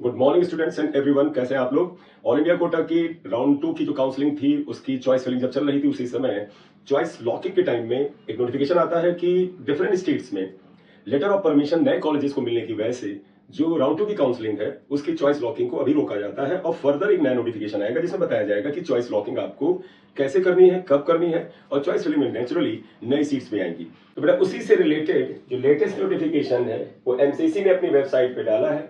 Good morning students and everyone, कैसे हैं आप लोग। ऑल इंडिया कोटा की राउंड 2 की जो काउंसलिंग थी उसकी चॉइस फिलिंग जब चल रही थी उसी समय चॉइस लॉकिंग के टाइम में एक नोटिफिकेशन आता है कि डिफरेंट स्टेट्स में लेटर ऑफ परमिशन नए कॉलेजेस को मिलने की वजह से जो राउंड 2 की काउंसलिंग है उसकी चॉइस लॉकिंग को अभी रोका जाता है और फर्दर एक नया नोटिफिकेशन आएगा जिसमें बताया जाएगा कि चॉइस लॉकिंग आपको कैसे करनी है, कब करनी है और चॉइस फिलिंग में नेचुरली नई सीट्स में आएंगी। तो बेटा उसी से रिलेटेड जो लेटेस्ट नोटिफिकेशन है वो एमसीसी ने अपनी वेबसाइट पे डाला है।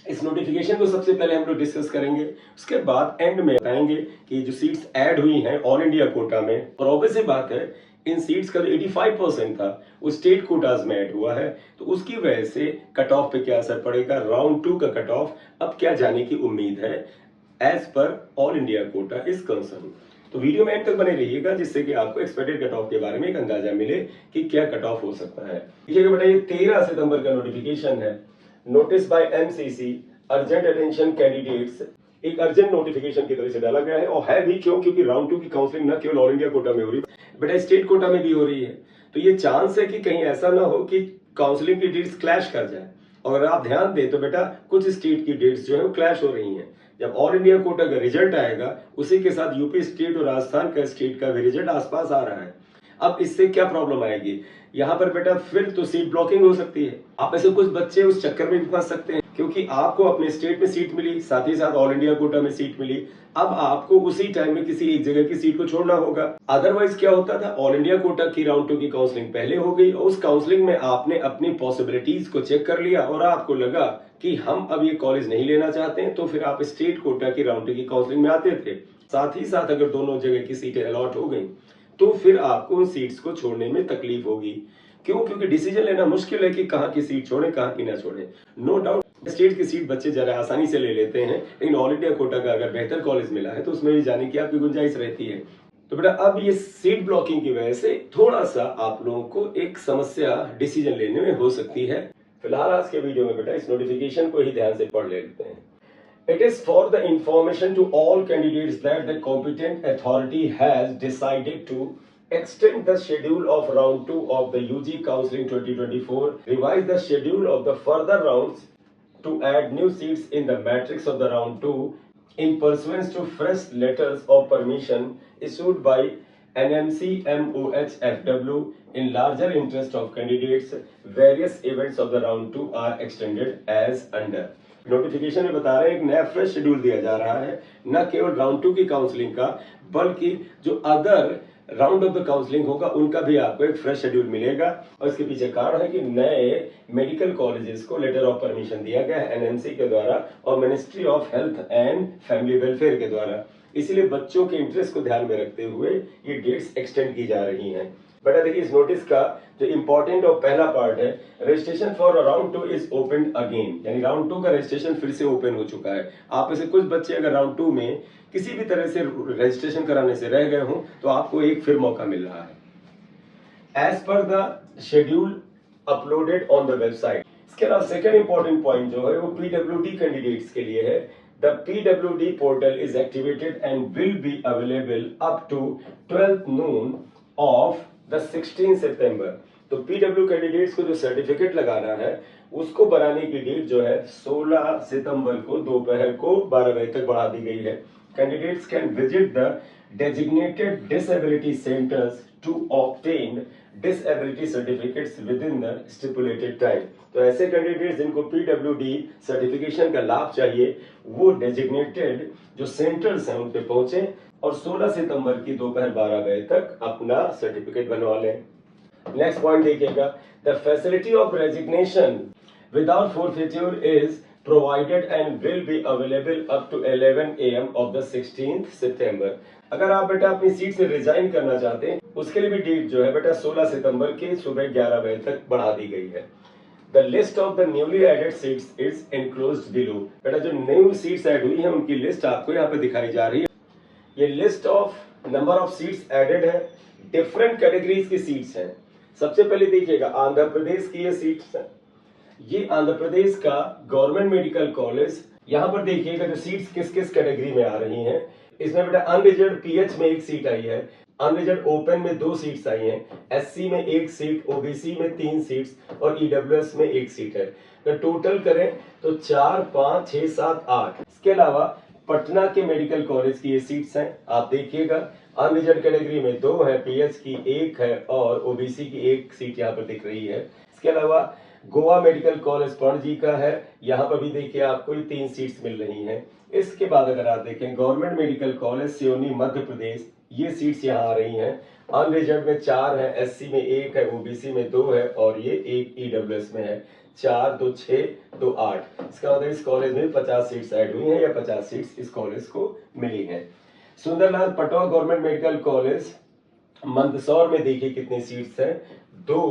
इस नोटिफिकेशन को सबसे पहले हम लोग डिस्कस करेंगे, उसके बाद एंड में बताएंगे कि जो सीट्स ऐड हुई हैं ऑल इंडिया कोटा में, और ऑब्वियस सी बात है इन सीट्स का जो 85% था वो स्टेट कोटाज में ऐड हुआ है, तो उसकी वजह से कट ऑफ पे क्या असर पड़ेगा, राउंड 2 का कट ऑफ अब क्या जाने की उम्मीद है as per all India quota is concern. तो वीडियो में एंड तक बने रहिएगा जिससे कि आपको एक्सपेक्टेड कट ऑफ के बारे में एक अंदाजा मिले कि क्या कट ऑफ हो सकता है। देखिएगा बेटा, ये 13 सितंबर का नोटिफिकेशन है, notice bye MCC urgent attention candidates. एक अर्जेंट नोटिफिकेशन की तरह से डाला गया है और है भी क्यों, क्योंकि राउंड 2 की काउंसलिंग न केवल ऑल इंडिया कोटा में हो रही बेटा स्टेट कोटा में भी हो रही है। तो ये चांस है कि कहीं ऐसा ना हो कि काउंसलिंग की डेट्स क्लैश कर जाए। और अगर आप ध्यान दें तो बेटा कुछ स्टेट की डेट्स जो है वो क्लैश हो रही हैं। जब ऑल इंडिया कोटा का रिजल्ट आएगा उसी के साथ यूपी स्टेट और राजस्थान का स्टेट का भी रिजल्ट आसपास आ रहा है। अब इससे क्या प्रॉब्लम आएगी, यहाँ पर बेटा फिर तो सीट ब्लॉकिंग हो सकती है। आप ऐसे कुछ बच्चे उस चक्कर में भी फंस सकते हैं क्योंकि आपको अपने स्टेट में सीट मिली, साथ ही साथ ऑल इंडिया कोटा में सीट मिली, अब आपको उसी टाइम में किसी एक जगह की सीट को छोड़ना होगा। अदरवाइज क्या होता था, ऑल इंडिया कोटा की राउंड 2 की काउंसलिंग पहले हो गई और उस काउंसलिंग में आपने अपनी पॉसिबिलिटीज को चेक कर लिया और आपको लगा कि हम अब ये कॉलेज नहीं लेना चाहते हैं, तो फिर आप स्टेट कोटा की राउंड 2 की काउंसलिंग में आते थे। साथ ही साथ अगर दोनों जगह की सीटें अलॉट हो गई तो फिर आपको उन सीट्स को छोड़ने में तकलीफ होगी। क्यों? क्योंकि डिसीजन लेना मुश्किल है कि कहाँ की सीट छोड़े, कहाँ की ना छोड़े। नो डाउट स्टेट की सीट बच्चे जरा आसानी से ले लेते हैं, लेकिन ऑल इंडिया कोटा का अगर बेहतर कॉलेज मिला है तो उसमें भी जाने की आपकी गुंजाइश रहती है। तो बेटा अब ये सीट ब्लॉकिंग की वजह से थोड़ा सा आप लोगों को एक समस्या डिसीजन लेने में हो सकती है। फिलहाल आज के वीडियो में बेटा इस नोटिफिकेशन को ही ध्यान से पढ़ लेते हैं। It is for the information to all candidates that the competent authority has decided to extend the schedule of round 2 of the UG Counseling 2024, revise the schedule of the further rounds to add new seats in the matrix of the round 2 in pursuance to fresh letters of permission issued by NMC MOHFW in larger interest of candidates. Various events of the round 2 are extended as under. Notification में बता रहे हैं एक नया fresh schedule दिया जा रहा है, न केवल राउंड 2 की काउंसलिंग का बल्कि जो other round of the counselling होगा उनका भी आपको एक फ्रेश शेड्यूल मिलेगा। और इसके पीछे कारण है कि नए मेडिकल कॉलेजेस को लेटर ऑफ परमिशन दिया गया है एनएमसी के द्वारा और ministry of health and family welfare के द्वारा। इसीलिए बच्चों के इंटरेस्ट को ध्यान में रखते हुए ये डेट्स एक्सटेंड की जा रही हैं। बेटा देखिए इस नोटिस का जो इंपॉर्टेंट और पहला पार्ट है, registration for round 2 is open again, यानी राउंड 2 का रजिस्ट्रेशन फिर से ओपन हो चुका है। आप में से कुछ बच्चे अगर राउंड 2 में किसी भी तरह से रजिस्ट्रेशन कराने से रह गए हों तो आपको एक फिर मौका मिल रहा है as per the schedule uploaded on the website. इसके अलावा सेकेंड इंपॉर्टेंट पॉइंट जो है वो पीडब्ल्यूडी कैंडिडेट्स के लिए है। The PWD portal is activated and will be available up to 12th noon of the 16 सितंबर। तो PW कैंडिडेट्स को जो सर्टिफिकेट लगाना है उसको बनाने की डेट जो है 16 सितंबर को दोपहर को 12 बजे तक बढ़ा दी गई है। Candidates can visit the designated disability centers to obtain disability certificates within the stipulated time। तो ऐसे कैंडिडेट्स जिनको पीडब्ल्यूडी सर्टिफिकेशन का लाभ चाहिए वो डेजिग्नेटेड जो सेंटर्स हैं उन पे पहुंचे और 16 सितंबर की दोपहर 12 बजे तक अपना सर्टिफिकेट बनवा लें। नेक्स्ट पॉइंट देखिएगा, the facility of resignation without forfeiture is provided and will be available up to 11 AM of the 16th September। अगर आप बेटा अपनी सीट से रिजाइन करना चाहते हैं उसके लिए भी डेट जो है बेटा 16 सितंबर के सुबह 11 बजे तक बढ़ा दी गई है। The list of the newly added seats is enclosed below। बेटा जो न्यू सीट्स ऐड हुई हैं उनकी लिस्ट आपको यहाँ पे दिखाई जा रही है। ये list of number of seats added है, डिफरेंट कैटेगरीज की सीट्स हैं। सबसे पहले देखिएगा आंध्र प्रदेश की ये सीट्स हैं, ये आंध्र प्रदेश का गवर्नमेंट मेडिकल कॉलेज। यहाँ पर देखिएगा जो सीट्स किस किस कैटेगरी में आ रही हैं। इसमें बेटा अनरिजर्व पीएच में एक सीट आई है, अनरिजर्व ओपन में 2 सीट्स आई हैं, एससी में 1 सीट, ओबीसी में 3 सीट्स और ईडब्ल्यूएस में 1 सीट है। तो टोटल करें तो 4, 5, 6, 7, 8। इसके अलावा पटना के मेडिकल कॉलेज की ये सीट्स हैं, आप देखिएगा। अनरिजर्व कैटेगरी में 2 है, पीएच की 1 है और ओबीसी की 1 सीट यहाँ पर दिख रही है। इसके अलावा गोवा मेडिकल कॉलेज पणजी का है, यहाँ पर भी देखिए आपको 3 सीट्स मिल रही हैं। इसके बाद अगर आप देखें government medical college Seoni Madhya Pradesh, ये सीट्स यहाँ आ रही हैं। अनरिजर्व में 4 है, एससी में 1 है, ओबीसी में 2 है और ये 1 ईडब्ल्यूएस में है। 4, 2, 6, 2, 8। इसका मतलब इस कॉलेज में 50 सीट्स ऐड हुई हैं या 50 सीट्स इस कॉलेज को मिली हैं। Sundarlal Patwa government medical college Mandsaur में देखिए कितनी सीट्स हैं, 2,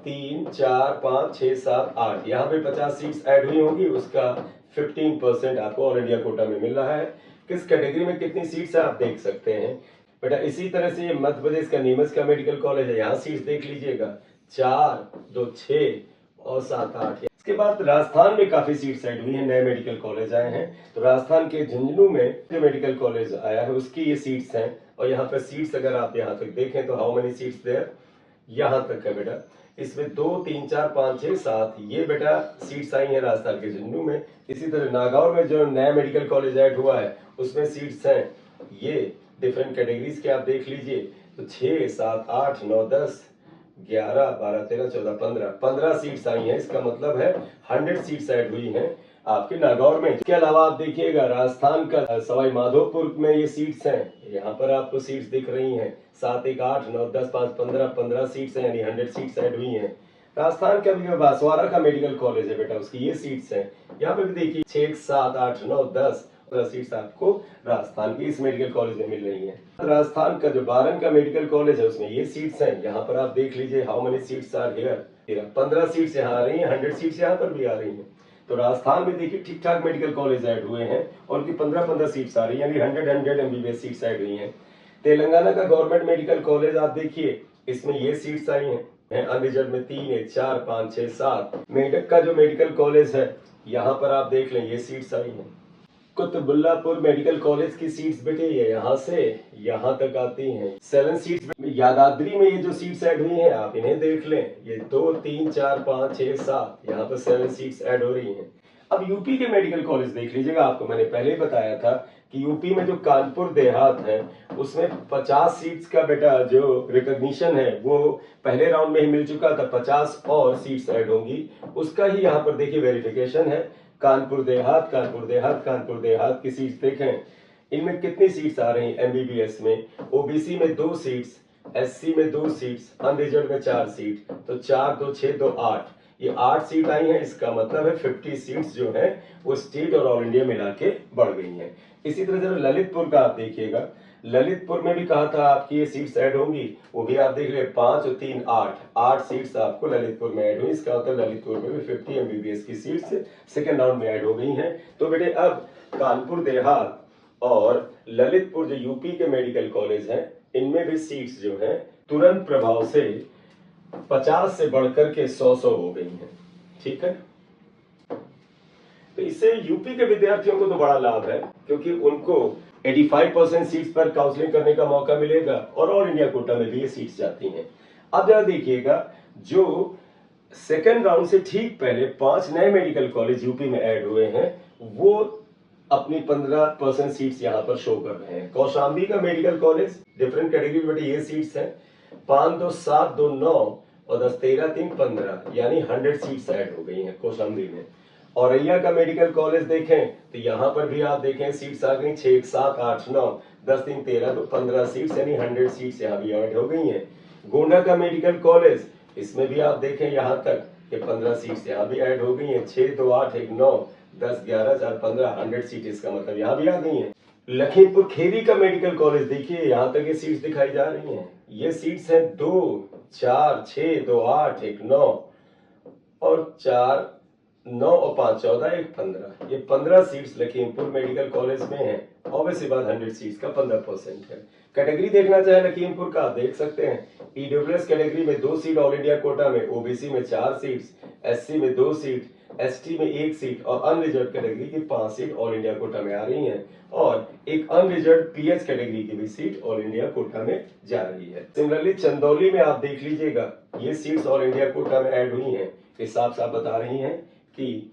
3, 4, 5, 6, 7, 8। यहाँ पे 50 सीट्स ऐड हुई होंगी, उसका 15% आपको ऑल इंडिया कोटा में मिल रहा है। किस कैटेगरी में कितनी सीट्स है आप देख सकते हैं बेटा। इसी तरह से ये मध्य प्रदेश का नीमच का मेडिकल कॉलेज है, यहाँ सीट्स देख लीजिएगा, 4, 2, 6 और 7, 8। इसके बाद राजस्थान में काफी सीट्स ऐड हुई हैं, नए मेडिकल कॉलेज आए हैं। तो राजस्थान के झुंझुनू में जो मेडिकल कॉलेज आया है उसकी ये सीट्स हैं और यहाँ पर सीट्स अगर आप यहाँ तक देखें तो हाउ मेनी सीट्स देयर, यहाँ तक है बेटा। इसमें 2, 3, 4, 5, 6, 7 ये बेटा सीट्स आई हैं राजस्थान के झुंझुनू में। इसी तरह नागौर में जो नया मेडिकल कॉलेज ऐड हुआ है उसमें सीट्स हैं ये डिफरेंट कैटेगरीज के, आप देख लीजिए। तो 6, 7, 8, 9, 10, 11, 12, 13, 14, 15 सीट्स आई हैं। इसका मतलब है 100 सीट्स ऐड हुई हैं आपके नागौर में। इसके अलावा आप देखिएगा राजस्थान का सवाई माधोपुर में ये सीट्स हैं, यहाँ पर आपको सीट्स दिख रही हैं 7, 1, 8, 9, 10, 5, 15 सीट्स हैं, यानी 100 सीट्स ऐड हुई हैं। राजस्थान का भी बांसवाड़ा का मेडिकल कॉलेज है बेटा, उसकी ये सीट्स हैं। यहाँ पे भी देखिए 6, 7, 8, 9, 10 सीट्स आपको राजस्थान की इस मेडिकल कॉलेज में मिल रही हैं। राजस्थान का जो बारन का मेडिकल कॉलेज है उसमें ये सीट्स हैं, यहाँ पर आप देख लीजिए how many seats are here. 15 seats यहाँ आ रही हैं, 100 सीट्स यहाँ पर भी आ रही हैं। तो राजस्थान में देखिए ठीक ठाक मेडिकल कॉलेज ऐड हुए हैं और उनकी 15 सीट्स आ रही है, यानी 100 एमबीबीएस सीट्स ऐड हुई हैं। तेलंगाना का गवर्नमेंट मेडिकल कॉलेज आप देखिए, इसमें ये सीट्स आई हैं। अनरिजर्व में 3, 1, 4, 5, 6, 7। मेडक का जो मेडिकल कॉलेज है यहाँ पर आप देख लें ये सीट्स आई हैं। कुतुबुल्लापुर मेडिकल कॉलेज की सीट्स बेटे ये यहाँ से यहाँ तक आती हैं। 7 सीट्स। यादाद्री में ये जो सीट्स ऐड हुई हैं आप इन्हें देख लें, ये 2, 3, 4, 5, 6, 7, यहाँ पर 7 सीट्स ऐड हो रही हैं। अब यूपी के मेडिकल कॉलेज देख लीजिएगा, आपको मैंने पहले ही बताया था कि यूपी में जो कानपुर देहात है उसमें 50 सीट्स का बेटा जो रिकॉग्निशन है वो पहले राउंड में ही मिल चुका था, 50 और सीट्स ऐड होंगी, उसका ही यहाँ पर देखिए वेरिफिकेशन है। कानपुर देहात की सीट्स देखें, इनमें कितनी सीट्स आ रही हैं एमबीबीएस में। ओबीसी में 2 सीट्स, एससी में 2 सीट्स, अनरिजर्व में 4 सीट। तो 4, 2, 6, 2, 8, ये 8 सीट आई हैं। इसका मतलब है 50 सीट्स जो है वो स्टेट और ऑल इंडिया मिला के बढ़ गई हैं। इसी तरह जरा ललितपुर का आप देखिएगा, ललितपुर में भी कहा था आपकी ये सीट्स ऐड होंगी, वो भी आप देख ले 5 और 3, 8 सीट्स आपको ललितपुर में ऐड हुई। इसका मतलब ललितपुर में भी 50 एमबीबीएस की सीट्स सेकेंड राउंड में ऐड हो गई हैं। तो बेटे अब कानपुर देहात और ललितपुर जो यूपी के मेडिकल कॉलेज हैं इनमें भी सीट्स जो है तुरंत प्रभाव से 50 से बढ़कर के 100 हो गई हैं। ठीक है, तो इससे यूपी के विद्यार्थियों को तो बड़ा लाभ है क्योंकि उनको 85% सीट्स पर काउंसलिंग करने का मौका मिलेगा और ऑल इंडिया कोटा में भी ये सीट्स जाती हैं। अब जरा देखिएगा, जो सेकेंड राउंड से ठीक पहले 5 नए मेडिकल कॉलेज यूपी में ऐड हुए हैं वो अपनी 15% सीट्स यहाँ पर शो कर रहे हैं। कौशाम्बी का मेडिकल कॉलेज डिफरेंट कैटेगरी में ये सीट्स हैं, 5, 2, 7, 2, 9 और 10, 13, 3, 15, यानी 100 सीट्स ऐड हो गई हैं कौशाम्बी में। औरैया का मेडिकल कॉलेज देखें तो यहाँ पर भी आप देखें सीट्स आ गई 6, 7, 8, 9, 10, 3, 13, तो 15 सीट्स यानी 100 सीट्स यहाँ भी ऐड हो गई हैं। गोंडा का मेडिकल कॉलेज, इसमें भी आप देखें यहाँ तक कि 15 सीट्स यहाँ भी ऐड हो गई हैं। 6, 2, 8, 1, 9, 10, 11, 4, 15, 100 सीट इसका मतलब यहाँ भी आ गई हैं। लखीमपुर खीरी का मेडिकल कॉलेज देखिए, यहाँ तक ये सीट्स दिखाई जा रही हैं। ये सीट्स हैं 2, 4, 6, 2, 8, 1, 9 और 4, 9 और 5, 14, 1, 15, ये 15 सीट्स लखीमपुर मेडिकल कॉलेज में है। ऑब्वियसली बात 100 सीट्स का 15% है। कैटेगरी देखना चाहे लखीमपुर का, आप देख सकते हैं ईडब्ल्यूएस कैटेगरी में 2 सीट ऑल इंडिया कोटा में, ओबीसी में 4 सीट्स, एससी में 2 सीट, एसटी में 1 सीट और अनरिजर्व कैटेगरी की 5 सीट ऑल इंडिया कोटा में आ रही हैं और एक अनरिजर्व पीएच कैटेगरी की भी सीट ऑल इंडिया कोटा में जा रही है। सिमिलरली चंदौली में आप देख लीजिएगा, ये सीट्स ऑल इंडिया कोटा में ऐड हुई हैं। इस साफ साफ बता रही हैं कि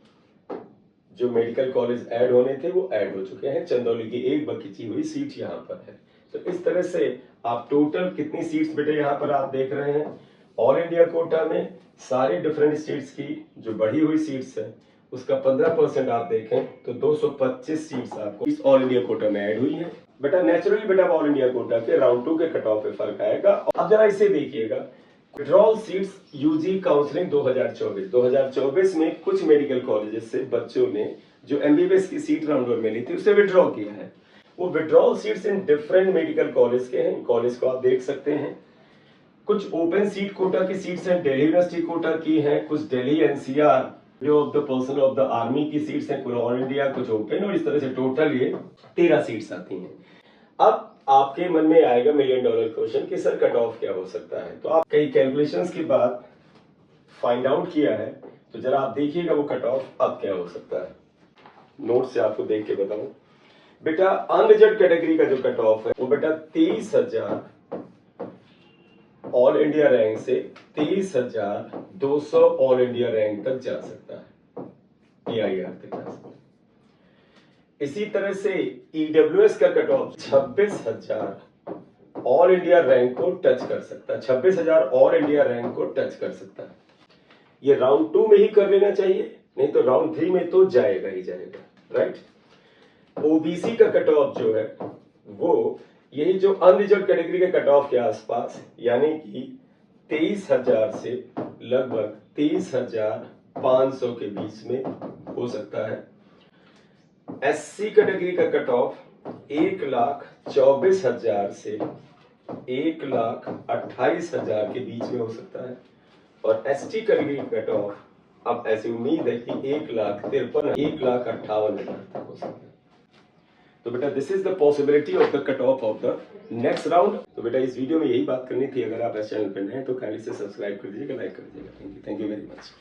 जो मेडिकल कॉलेज ऐड होने थे वो ऐड हो चुके हैं। चंदौली की एक बची हुई सीट यहाँ पर है। तो इस तरह से आप टोटल कितनी सीट्स बेटे यहाँ पर आप देख रहे हैं, ऑल इंडिया कोटा में सारे डिफरेंट स्टेट्स की जो बढ़ी हुई सीट्स है उसका 15% आप देखें तो 225 सीट्स आपको इस ऑल इंडिया कोटा में ऐड हुई है। बेटा नेचुरली बेटा ऑल इंडिया कोटा के राउंड 2 के कट ऑफ पे फर्क आएगा। अब जरा इसे देखिएगा, विड्रॉल सीट्स यूजी काउंसलिंग 2024 में कुछ मेडिकल कॉलेजेस से बच्चों ने जो एमबीबीएस की सीट राउंड 1 में ली थी उसे विड्रॉ किया है। वो withdrawal seats in different medical college के हैं। कॉलेज को आप देख सकते हैं, कुछ ओपन सीट कोटा की सीट्स हैं, दिल्ली यूनिवर्सिटी कोटा की हैं, कुछ Delhi NCR of the person of the army की सीट्स हैं, कुछ ऑल इंडिया, कुछ ओपन, और इस तरह से टोटल ये 13 सीट्स आती हैं। अब आपके मन में आएगा $1 मिलियन क्वेश्चन कि सर कट ऑफ क्या हो सकता है। तो आप कई कैलकुलेशंस के बाद फाइंड आउट किया है, तो जरा आप देखिएगा वो कट ऑफ अब क्या हो सकता है। नोट से आपको देख के बताऊं बेटा, अनरिजर्व कैटेगरी का जो कट ऑफ है वो बेटा 23,000 ऑल इंडिया रैंक से 23,200 ऑल इंडिया रैंक तक जा सकता है, एआईआर तक जा सकता है। इसी तरह से ईडब्ल्यूएस का cut off 26,000 all India rank को टच कर सकता है, 26,000 ऑल इंडिया रैंक को टच कर सकता है। ये राउंड 2 में ही कर लेना चाहिए, नहीं तो राउंड 3 में तो जाएगा ही जाएगा, राइट। ओबीसी का कट ऑफ जो है वो यही जो अनरिजर्व कैटेगरी के कट ऑफ के आसपास, यानी कि 23,000 से लगभग 23,500 के बीच में हो सकता है। एससी कैटेगरी का कट ऑफ 1,24,000 से 1,28,000 के बीच में हो सकता है और एसटी कैटेगरी का कट ऑफ अब ऐसी उम्मीद है कि 1,53,000 1,58,000 तक हो सकता है। तो बेटा this is the possibility of the cut off the next round. तो बेटा इस वीडियो में यही बात करनी थी। अगर आप इस चैनल पर नए हैं तो काइंडली से सब्सक्राइब कर दीजिएगा, लाइक कर दीजिएगा। Thank you very much.